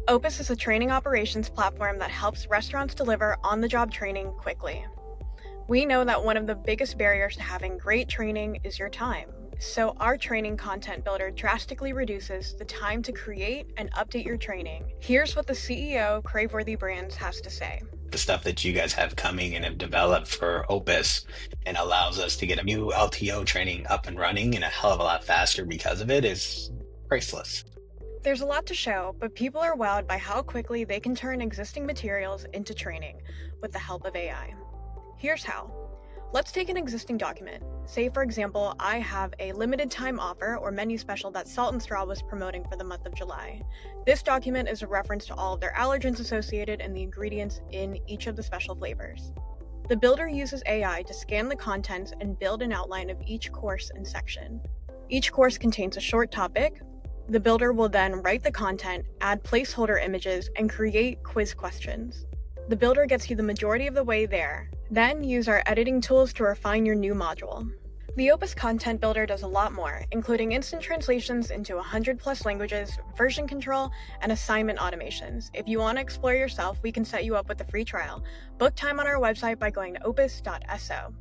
Opus is a training operations platform that helps restaurants deliver on-the-job training quickly. We know that one of the biggest barriers to having great training is your time. So our training content builder drastically reduces the time to create and update your training. Here's what the CEO of Craveworthy Brands has to say. The stuff that you guys have coming and have developed for Opus and allows us to get a new LTO training up and running and a hell of a lot faster because of it is priceless. There's a lot to show, but people are wowed by how quickly they can turn existing materials into training with the help of AI. Here's how. Let's take an existing document. Say, for example, I have a limited time offer or menu special that Salt and Straw was promoting for the month of July. This document is a reference to all of their allergens associated and the ingredients in each of the special flavors. The builder uses AI to scan the contents and build an outline of each course and section. Each course contains a short topic. The builder will then write the content, add placeholder images, and create quiz questions. The builder gets you the majority of the way there. Then use our editing tools to refine your new module. The Opus Content Builder does a lot more, including instant translations into 100+ languages, version control, and assignment automations. If you want to explore yourself, we can set you up with a free trial. Book time on our website by going to opus.so.